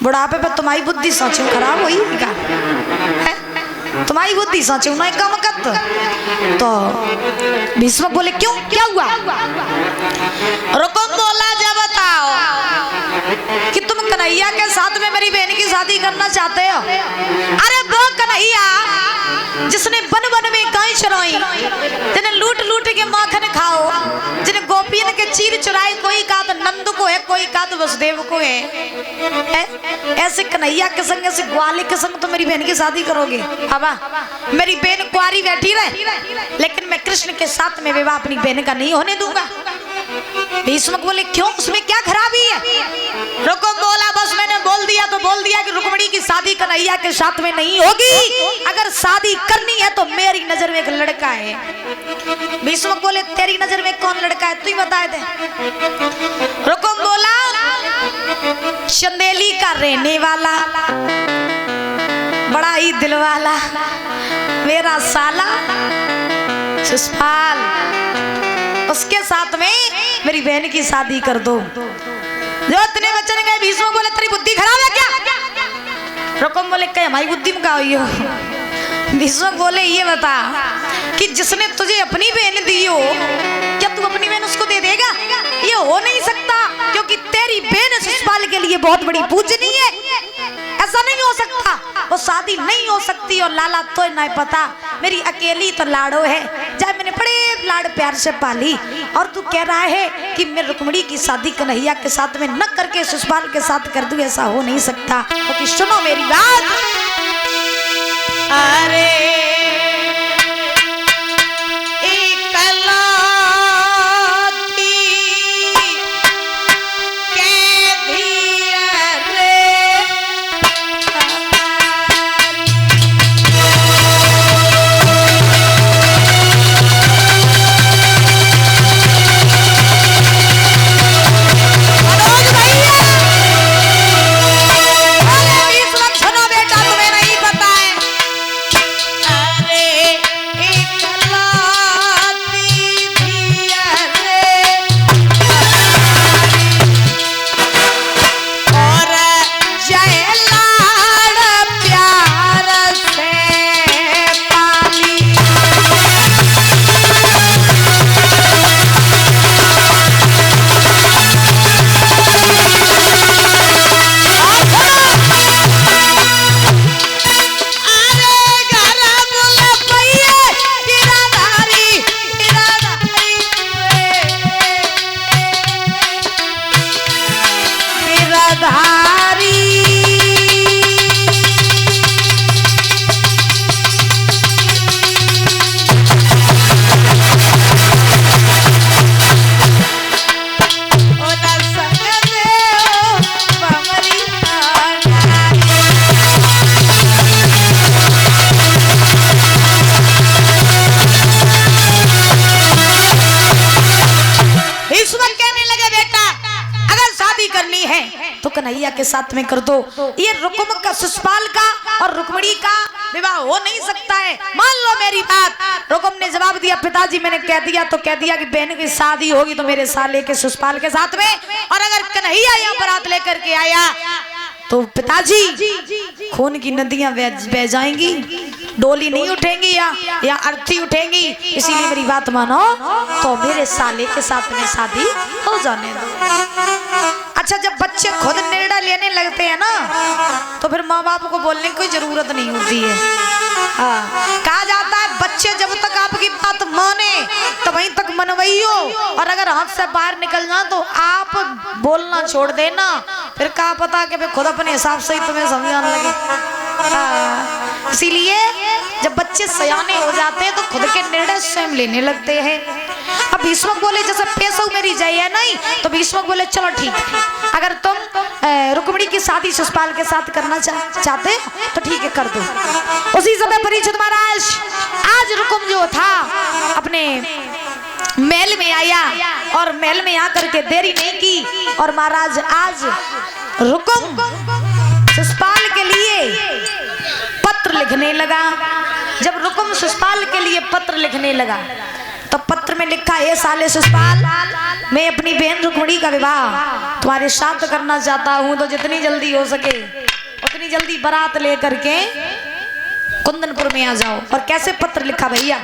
बुढ़ापे पे तुम्हारी बुद्धि सोचो खराब हुई क्या है? तुम्हारी बुद्धि सोचो ना कम कत। तो भीष्म बोले क्यों, क्या हुआ? रुकुम बोला जब बताओ कि तुम कन्हैया के साथ में मेरी बहन की शादी करना चाहते हो। अरे वो कन्हैया जिसने वन वन में गाय चराई, जिन्हें लूट लूट के माखन खाओ, जिन्हें गोपियन के चीर चुराए, कोई का तो नंद को है, कोई का तो वसुदेव को है। ऐसे कन्हैया के संग, ऐसे ग्वाले के संग तो मेरी बहन की शादी करोगे? हवा मेरी बहन कुंवारी बैठी रहे, लेकिन मैं कृष्ण के साथ में विवाह अपनी बहन का नहीं होने दूंगा। भीष्म बोले क्यों, उसमें क्या खराबी है? रुकुम बोला बस मैंने बोल दिया तो बोल दिया कि रुक्मिणी की शादी कन्हैया के साथ में नहीं होगी। अगर शादी करनी है तो मेरी नजर में एक लड़का है। भीष्म बोले तेरी नजर में कौन लड़का है, तू ही बता दे। रुकुम बोला चंदेली का रहने वाला, बड़ा ही दिल वाला मेरा साला शिशुपाल, उसके साथ में मेरी बहन की शादी कर दो। जो इतने बच्चे गए, भीष्म बोले तेरी बुद्धि खराब है क्या? रुकुम बोले कहीं हमारी बुद्धि में क्या हुई हो? भीष्म बोले ये बता कि जिसने तुझे अपनी बहन दी हो, क्या तू अपनी बहन उसको दे देगा? ये हो नहीं सकता, क्योंकि तेरी बहन शिशुपाल के लिए बहुत बड़ी पूजनीय है। ऐसा नहीं हो सकता, वो शादी नहीं हो सकती। और लाला तो नहीं पता, मेरी अकेली तो लाड़ो है, जब मैंने बड़े लाड़ प्यार से पाली, और तू कह रहा है कि मैं रुक्मिणी की शादी कन्हैया के साथ में न करके शिशुपाल के साथ कर दूं। ऐसा हो नहीं सकता। क्योंकि सुनो मेरी बात, अरे तो कन्हैया के साथ में कर दो। ये रुकुम का शिशुपाल का और रुक्मिणी का विवाह हो नहीं सकता है। मान लो मेरी बात। रुकुम ने जवाब दिया पिताजी मैंने कह दिया तो कह दिया कि बहन की शादी होगी तो मेरे साले के शिशुपाल के साथ में, और अगर कन्हैया यहाँ बारात लेकर के आया तो पिताजी खून की नदियां बह जाएंगी, डोली नहीं उठेंगी या अर्थी उठेंगी। इसीलिए मेरी बात मानो तो मेरे साले के साथ में शादी हो जाने दो। अच्छा जब बच्चे खुद निर्णय लेने लगते हैं ना तो फिर माँ बाप को बोलने की कोई जरूरत नहीं होती है। हाँ कहा जाता है बच्चे जब तक आपकी बात माने तब वहीं तक मनवाइयो, और अगर हाथ से बाहर निकल जाए तो आप बोलना छोड़ देना, फिर कहा पता कि खुद अपने हिसाब से ही तुम्हें समझाने लगे। इसीलिए जब बच्चे सयाने हो जाते हैं तो खुद के निर्णय स्वयं लेने लगते हैं। अब भीष्म बोले जैसे पैसा मेरी जाए नहीं, तो भीष्म बोले चलो ठीक, अगर तुम रुक्मिणी की शादी शिशुपाल के साथ करना चाहते तो ठीक है कर दो। उसी समय परीक्षित महाराज आज रुकुम जो था अपने महल में आया, और महल में आकर के देरी नहीं की, और महाराज आज रुकुम शिशुपाल के लिए पत्र लिखने लगा। जब रुकुम शिशुपाल के लिए पत्र लिखने लगा तो पत्र में लिखा है, साले शिशुपाल, मैं अपनी बहन रुक्मिणी का विवाह तुम्हारे साथ करना चाहता हूँ, तो जितनी जल्दी हो सके उतनी जल्दी बारात लेकर के कुंदनपुर में आ जाओ। और कैसे पत्र लिखा भैया,